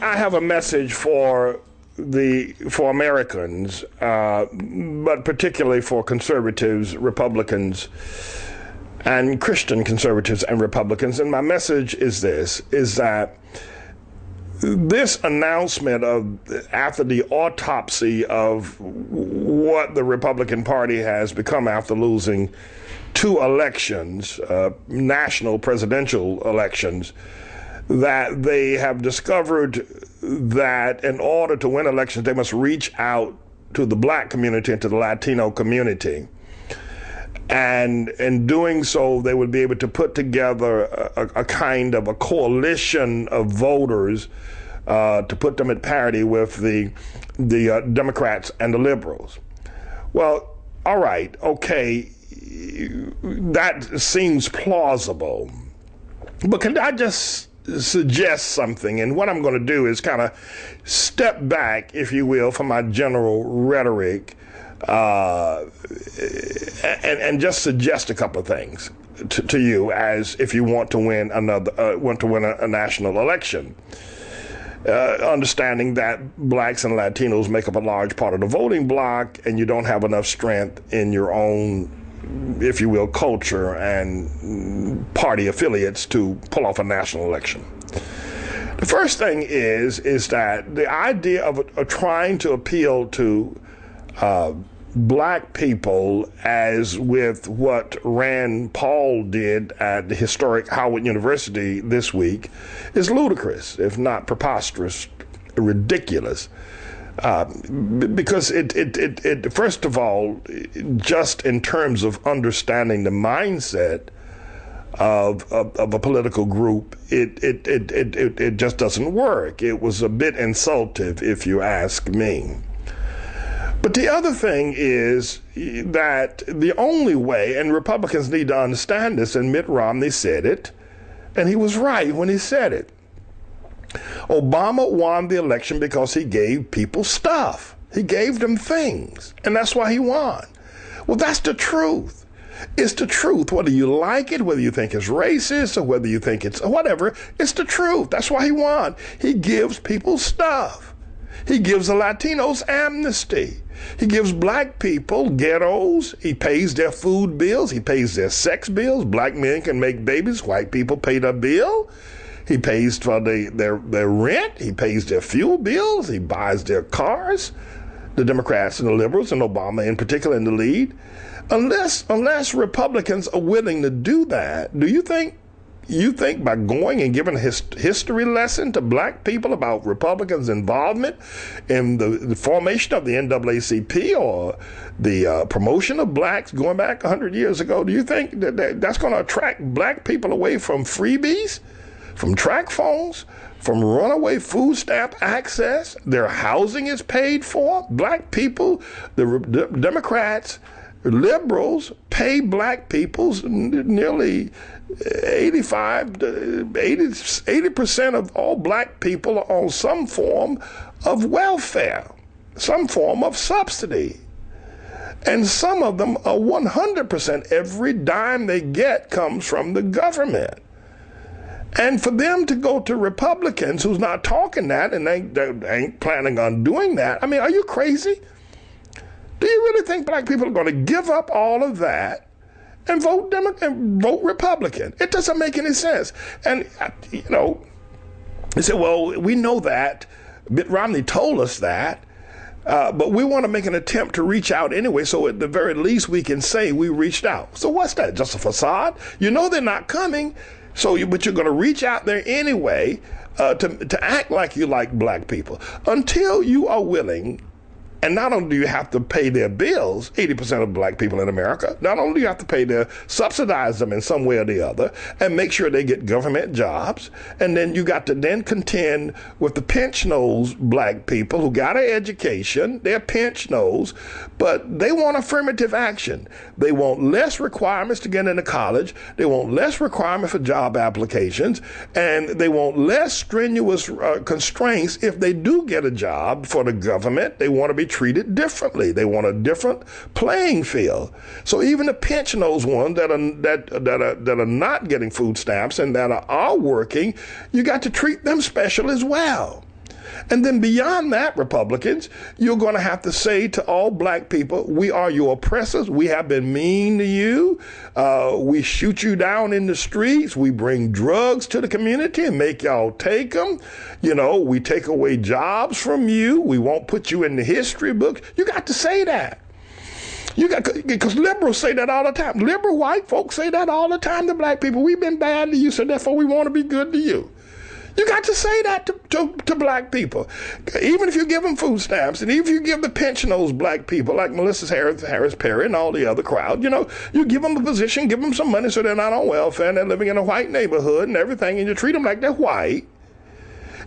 I have a message for Americans, but particularly for conservatives, Republicans, and Christian conservatives and Republicans. And my message is this: is that this announcement of after the autopsy of what the Republican Party has become after losing two elections, national presidential elections, that they have discovered that in order to win elections, they must reach out to the black community and to the Latino community. And in doing so, they would be able to put together a kind of a coalition of voters to put them at parity with the Democrats and the liberals. Well, all right, okay, that seems plausible. But can I just suggest something? And what I'm going to do is kind of step back, if you will, from my general rhetoric and just suggest a couple of things to you as if you want to win a national election. Understanding that blacks and Latinos make up a large part of the voting bloc, and you don't have enough strength in your own, if you will, culture and party affiliates to pull off a national election. The first thing is that the idea of trying to appeal to black people, as with what Rand Paul did at the historic Howard University this week, is ludicrous, if not preposterous, ridiculous. Because it first of all, just in terms of understanding the mindset of a political group, it just doesn't work. It was a bit insultive, if you ask me. But the other thing is that the only way, and Republicans need to understand this, and Mitt Romney said it, and he was right when he said it. Obama won the election because he gave people stuff. He gave them things, and that's why he won. Well, that's the truth. It's the truth, whether you like it, whether you think it's racist, or whether you think it's whatever, it's the truth. That's why he won. He gives people stuff. He gives the Latinos amnesty. He gives black people ghettos. He pays their food bills. He pays their sex bills. Black men can make babies. White people pay their bill. He pays for their rent. He pays their fuel bills. He buys their cars. The Democrats and the liberals, and Obama in particular in the lead. Unless Republicans are willing to do that, do you think by going and giving a history lesson to black people about Republicans' involvement in the formation of the NAACP or the promotion of blacks going back 100 years ago, do you think that's going to attract black people away from freebies, from track phones, from runaway food stamp access? Their housing is paid for. Black people, the Democrats, liberals pay black people nearly 80% of all black people are on some form of welfare, some form of subsidy. And some of them are 100%. Every dime they get comes from the government. And for them to go to Republicans who's not talking that and they ain't planning on doing that, I mean, are you crazy? Do you really think black people are going to give up all of that and vote Republican? It doesn't make any sense. And, you know, they say, well, we know that. Mitt Romney told us that. But we want to make an attempt to reach out anyway, so at the very least we can say we reached out. So what's that? Just a facade? You know they're not coming, but you're going to reach out there anyway to act like you like black people. Until you are willing. And not only do you have to pay their bills, 80% of black people in America, not only do you have to subsidize them in some way or the other, and make sure they get government jobs, and then you got to then contend with the pinch-nose black people who got an education, they're pinch-nose, but they want affirmative action. They want less requirements to get into college, they want less requirement for job applications, and they want less strenuous constraints if they do get a job for the government. They want to be treated differently. They want a different playing field. So even the pinch-nose ones that are not getting food stamps and that are working, you got to treat them special as well. And then beyond that, Republicans, you're going to have to say to all black people, we are your oppressors. We have been mean to you. We shoot you down in the streets. We bring drugs to the community and make y'all take them. You know, we take away jobs from you. We won't put you in the history books. You got to say that. Because liberals say that all the time. Liberal white folks say that all the time to black people. We've been bad to you, so therefore we want to be good to you. You got to say that to black people. Even if you give them food stamps, and even if you give the pension those black people, like Melissa Harris Perry and all the other crowd, you know, you give them a position, give them some money so they're not on welfare and they're living in a white neighborhood and everything, and you treat them like they're white.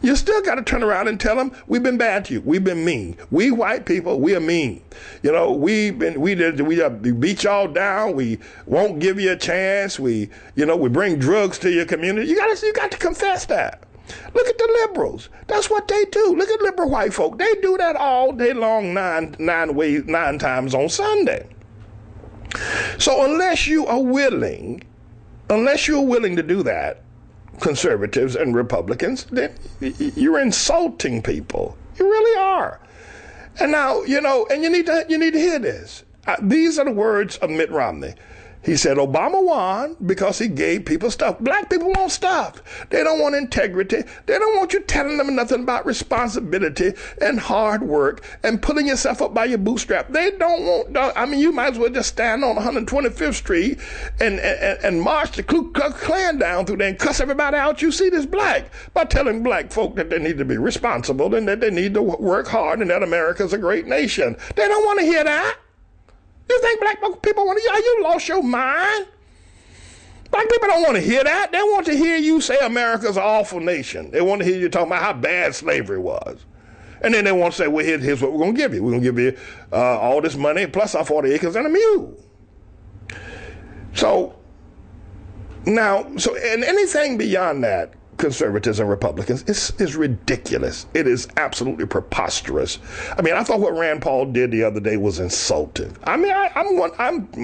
You still got to turn around and tell them, we've been bad to you. We've been mean. We white people, we are mean. You know, we beat y'all down. We won't give you a chance. We bring drugs to your community. You got to confess that. Look at the liberals. That's what they do. Look at liberal white folk. They do that all day long, nine times on Sunday. So unless you're willing to do that, conservatives and Republicans, then you're insulting people. You really are. And now, and you need to hear this. These are the words of Mitt Romney. He said Obama won because he gave people stuff. Black people want stuff. They don't want integrity. They don't want you telling them nothing about responsibility and hard work and pulling yourself up by your bootstrap. They don't want, you might as well just stand on 125th Street and march the Ku Klux Klan down through there and cuss everybody out you see this black by telling black folk that they need to be responsible and that they need to work hard and that America's a great nation. They don't want to hear that. You think black people want to hear? You lost your mind? Black people don't want to hear that. They want to hear you say America's an awful nation. They want to hear you talking about how bad slavery was. And then they want to say, well, here's what we're going to give you. We're going to give you all this money plus our 40 acres and a mule. And anything beyond that, conservatives and Republicans, is ridiculous. It is absolutely preposterous. I thought what Rand Paul did the other day was insulting. I'm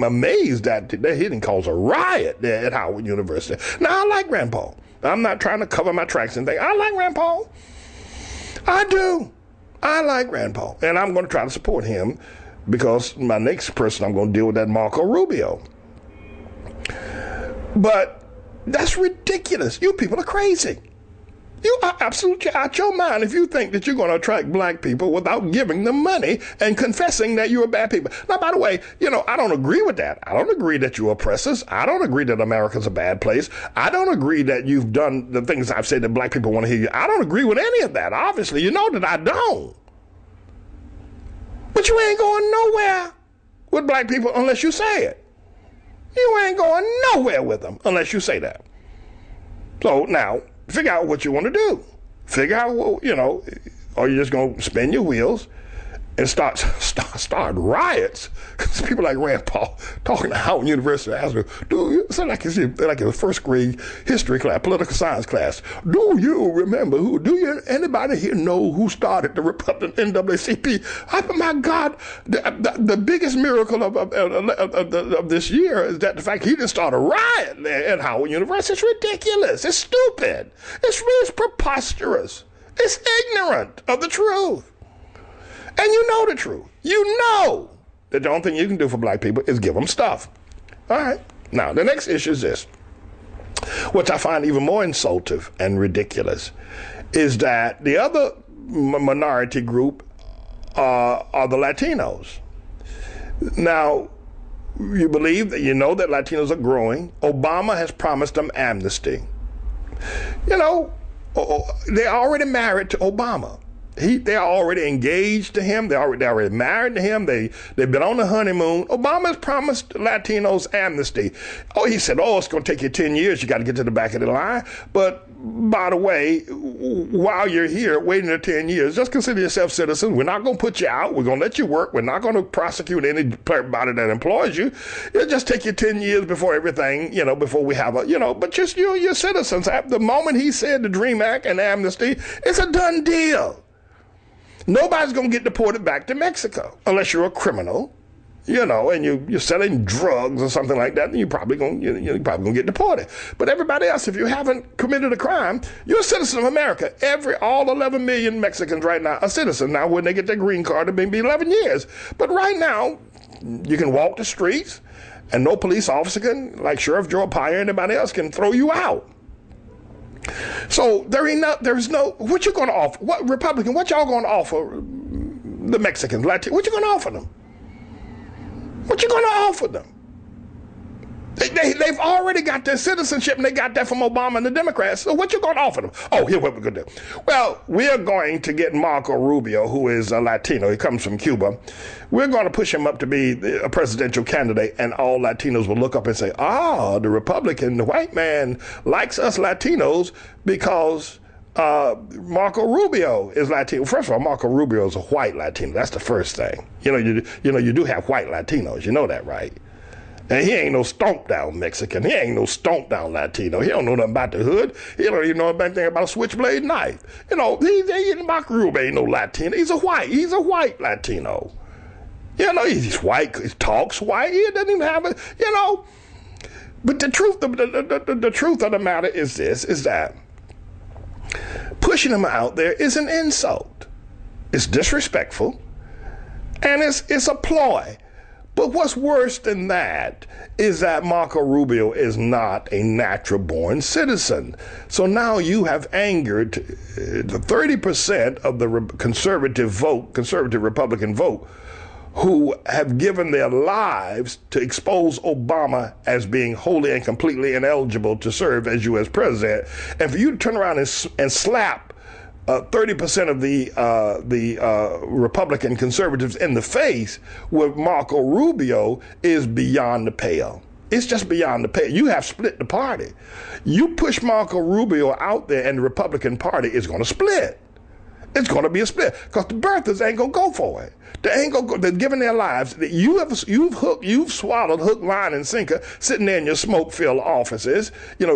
amazed that he didn't cause a riot there at Howard University. Now, I like Rand Paul. I'm not trying to cover my tracks and things. I like Rand Paul. I do. I like Rand Paul. And I'm going to try to support him because my next person I'm going to deal with that Marco Rubio. But that's ridiculous. You people are crazy. You are absolutely out your mind if you think that you're going to attract black people without giving them money and confessing that you're bad people. Now, by the way, I don't agree with that. I don't agree that you're oppressors. I don't agree that America's a bad place. I don't agree that you've done the things I've said that black people want to hear you. I don't agree with any of that. Obviously, you know that I don't. But you ain't going nowhere with black people unless you say it. You ain't going nowhere with them unless you say that. So now, figure out what you want to do. Figure out, are you just going to spin your wheels and start riots? Because people like Rand Paul talking to Howard University ask me, it's like a first grade history class, political science class. Do you remember anybody here know who started the Republican NAACP? My God, the biggest miracle of this year is that the fact he didn't start a riot there at Howard University. It's ridiculous. It's stupid. It's preposterous. It's ignorant of the truth. And you know the truth. You know that the only thing you can do for black people is give them stuff. All right. Now, the next issue is this, which I find even more insultive and ridiculous, is that the other minority group are the Latinos. Now, you know that Latinos are growing. Obama has promised them amnesty. They're already married to Obama. They are already engaged to him. They're already married to him. They've been on the honeymoon. Obama's promised Latinos amnesty. He said, it's going to take you 10 years. You got to get to the back of the line. But by the way, while you're here waiting the 10 years, just consider yourself citizen. We're not going to put you out. We're going to let you work. We're not going to prosecute anybody that employs you. It'll just take you 10 years before everything, before we have but just you're citizens. At the moment he said the DREAM Act and amnesty, it's a done deal. Nobody's going to get deported back to Mexico unless you're a criminal. and you're selling drugs or something like that, then you're probably gonna get deported. But everybody else, if you haven't committed a crime, you're a citizen of America. All 11 million Mexicans right now are citizens. Now, when they get their green card, it may be 11 years. But right now, you can walk the streets, and no police officer can, like Sheriff Joe Arpaio or anybody else, can throw you out. So there's no, what you going to offer? What Republican? What y'all going to offer the Mexicans, Latinos? What you going to offer them? What you going to offer them? They've already got their citizenship, and they got that from Obama and the Democrats. So what you going to offer them? Oh, here's what we're going to do. Well, we're going to get Marco Rubio, who is a Latino. He comes from Cuba. We're going to push him up to be a presidential candidate, and all Latinos will look up and say, the Republican, the white man likes us Latinos because Marco Rubio is Latino. First of all, Marco Rubio is a white Latino. That's the first thing. You do have white Latinos. You know that, right? And he ain't no stomp down Mexican. He ain't no stomp down Latino. He don't know nothing about the hood. He don't even know anything about a switchblade knife. Marco Rubio ain't no Latino. He's a white Latino. He's white. He talks white. He doesn't even have a, But the truth of the matter is this: is that pushing him out there is an insult. It's disrespectful, and it's a ploy. But what's worse than that is that Marco Rubio is not a natural-born citizen. So now you have angered the 30% of the conservative Republican vote, who have given their lives to expose Obama as being wholly and completely ineligible to serve as U.S. president. And for you to turn around and slap 30% of the Republican conservatives in the face with Marco Rubio is beyond the pale. It's just beyond the pale. You have split the party. You push Marco Rubio out there, and the Republican Party is going to split. It's going to be a split because the birthers ain't going to go for it. They ain't going to go. They're giving their lives. You've swallowed hook, line, and sinker, sitting there in your smoke-filled offices,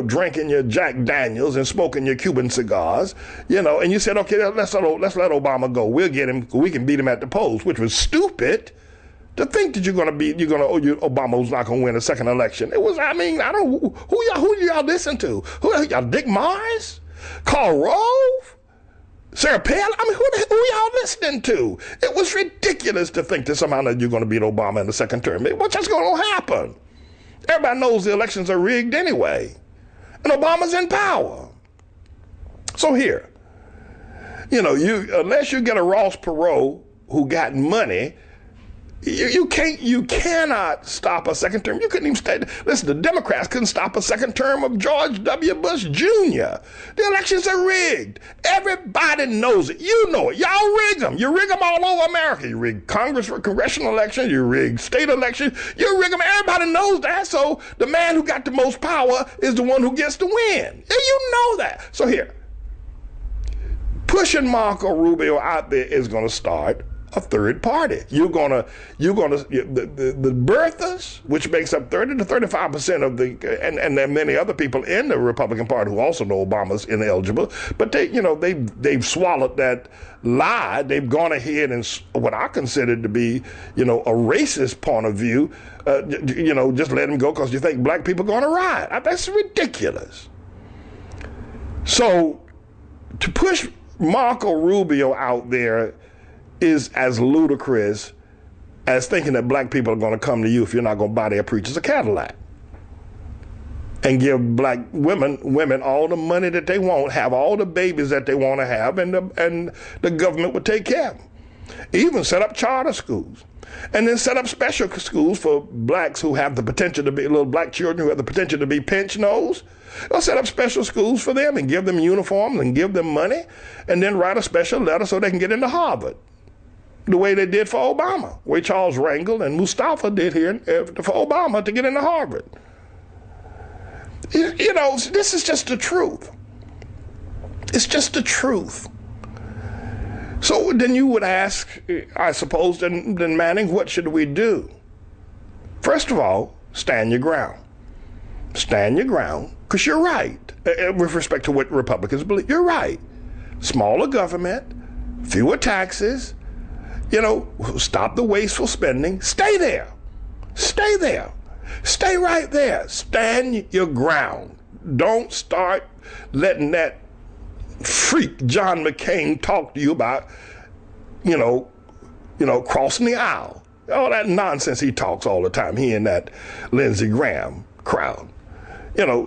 drinking your Jack Daniels and smoking your Cuban cigars, and you said, okay, let's let Obama go. We'll get him. We can beat him at the polls, which was stupid. To think that Obama's not going to win a second election. It was, I don't know, who y'all listen to? Who y'all, Dick Morris? Karl Rove? Sarah Palin? Who y'all listening to? It was ridiculous to think that somehow that you're going to beat Obama in the second term. What's just going to happen? Everybody knows the elections are rigged anyway. And Obama's in power. So here, unless you get a Ross Perot who got money, you cannot stop a second term. You couldn't even listen, the Democrats couldn't stop a second term of George W. Bush Jr. The elections are rigged. Everybody knows it. You know it. Y'all rig them. You rig them all over America. You rig congressional elections. You rig state elections. You rig them. Everybody knows that. So the man who got the most power is the one who gets to win. And you know that. So here, pushing Marco Rubio out there is going to start a third party. The birthers, which makes up 30 to 35% of and there are many other people in the Republican Party who also know Obama's ineligible, but they've swallowed that lie. They've gone ahead and what I consider to be, a racist point of view, just let him go because you think black people are going to riot. That's ridiculous. So to push Marco Rubio out there is as ludicrous as thinking that black people are going to come to you if you're not going to buy their preachers a Cadillac and give black women all the money that they want, have all the babies that they want to have, and the government would take care of them. Even set up charter schools, and then set up special schools for blacks who have the potential to be little black children who have the potential to be pinch nose. They'll set up special schools for them and give them uniforms and give them money, and then write a special letter so they can get into Harvard. The way they did for Obama, the way Charles Rangel and Mustafa did here for Obama to get into Harvard. This is just the truth. It's just the truth. So then you would ask, I suppose, then Manning, what should we do? First of all, stand your ground. Stand your ground, because you're right. With respect to what Republicans believe, you're right. Smaller government, fewer taxes, stop the wasteful spending. Stay there. Stay there. Stay right there. Stand your ground. Don't start letting that freak John McCain talk to you about, crossing the aisle. All that nonsense he talks all the time. He and that Lindsey Graham crowd.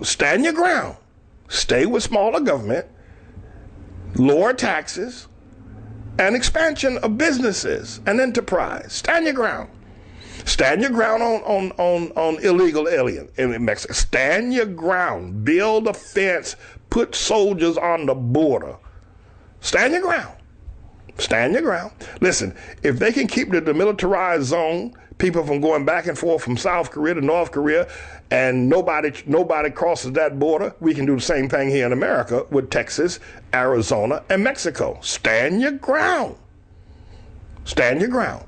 Stand your ground. Stay with smaller government, lower taxes, and expansion of businesses and enterprise. Stand your ground. Stand your ground on illegal aliens in Mexico. Stand your ground. Build a fence. Put soldiers on the border. Stand your ground. Stand your ground. Listen, if they can keep the demilitarized zone, people from going back and forth from South Korea to North Korea, and nobody crosses that border, we can do the same thing here in America with Texas, Arizona, and Mexico. Stand your ground. Stand your ground.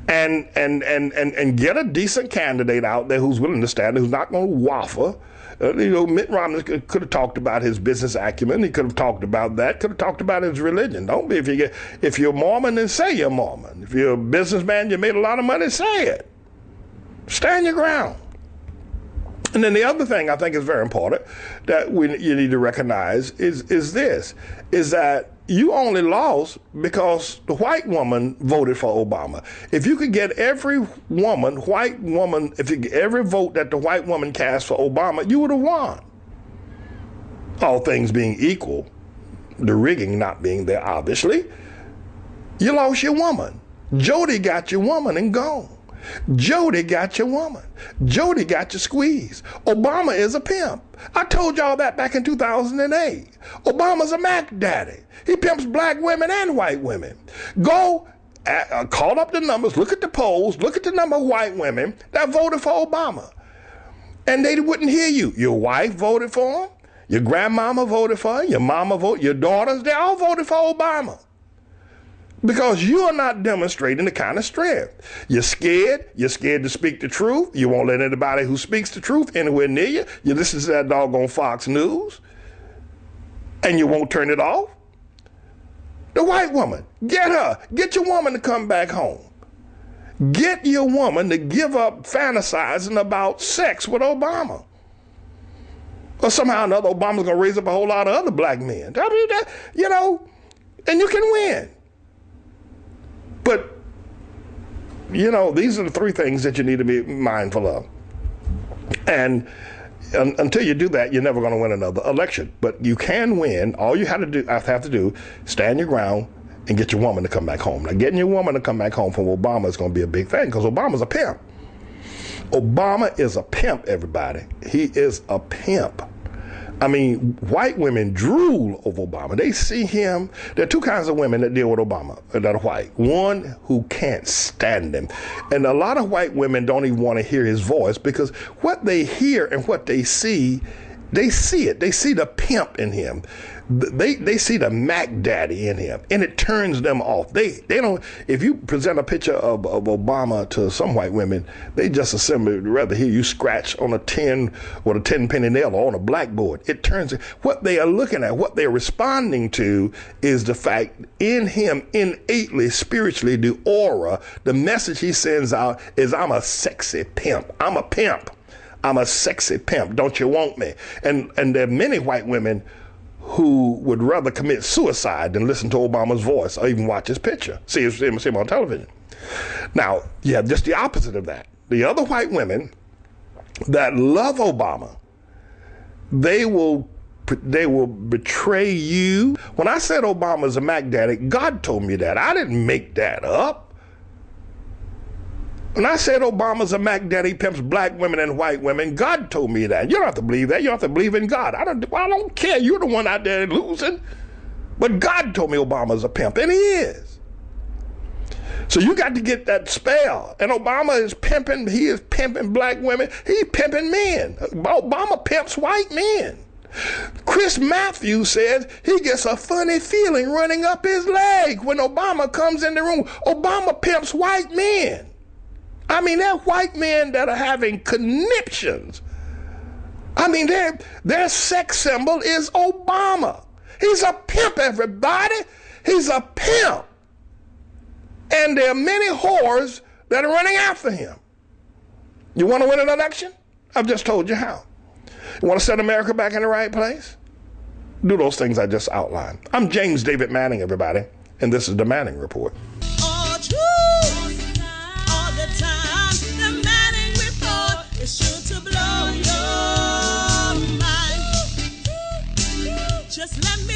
And get a decent candidate out there who's willing to stand, who's not going to waffle. Mitt Romney could have talked about his business acumen. He could have talked about that. Could have talked about his religion. Don't be if you're Mormon, then say you're Mormon. If you're a businessman, you made a lot of money, say it. Stand your ground. And then the other thing I think is very important that you need to recognize is that you only lost because the white woman voted for Obama. If you could get every vote that the white woman cast for Obama, you would have won. All things being equal, the rigging not being there, obviously, you lost your woman. Jody got your woman and gone. Jody got your woman. Jody got your squeeze. Obama is a pimp. I told y'all that back in 2008. Obama's a Mac daddy. He pimps black women and white women. Go call up the numbers, look at the polls, look at the number of white women that voted for Obama. And they wouldn't hear you. Your wife voted for him. Your grandmama voted for him. Your mama voted. Your daughters, they all voted for Obama. Because you are not demonstrating the kind of strength. You're scared. You're scared to speak the truth. You won't let anybody who speaks the truth anywhere near you. You listen to that doggone Fox News. And you won't turn it off. The white woman, get her. Get your woman to come back home. Get your woman to give up fantasizing about sex with Obama. Or somehow or another, Obama's going to raise up a whole lot of other black men. And you can win. But, these are the three things that you need to be mindful of. And until you do that, you're never going to win another election. But you can win. All you have to do, stand your ground and get your woman to come back home. Now, getting your woman to come back home from Obama is going to be a big thing because Obama's a pimp. Obama is a pimp, everybody. He is a pimp. I mean, white women drool over Obama. They see him. There are two kinds of women that deal with Obama that are white. One who can't stand him. And a lot of white women don't even want to hear his voice because what they hear and what they see it. They see the pimp in him. They see the Mac daddy in him, and it turns them off. They don't. If you present a picture of Obama to some white women, they just assume rather hear you scratch on a 10 or a 10-penny nail or on a blackboard. It turns what they are looking at, what they're responding to, is the fact in him innately, spiritually, the aura, the message he sends out is, "I'm a sexy pimp. I'm a pimp. I'm a sexy pimp. Don't you want me?" And there are many white women who would rather commit suicide than listen to Obama's voice or even watch his picture, see him on television. Now, you have just the opposite of that. The other white women that love Obama, they will betray you. When I said Obama's a Mac daddy, God told me that. I didn't make that up. When I said Obama's a Mac daddy, pimps black women and white women, God told me that. You don't have to believe that. You don't have to believe in God. I don't care. You're the one out there losing. But God told me Obama's a pimp, and he is. So you got to get that spell. And Obama is pimping. He is pimping black women. He's pimping men. Obama pimps white men. Chris Matthews says he gets a funny feeling running up his leg when Obama comes in the room. Obama pimps white men. I mean, they're white men that are having conniptions. I mean, their sex symbol is Obama. He's a pimp, everybody. He's a pimp. And there are many whores that are running after him. You want to win an election? I've just told you how. You want to set America back in the right place? Do those things I just outlined. I'm James David Manning, everybody, and this is the Manning Report. All true, all the time. The Manning Report is sure to blow your mind. Just let me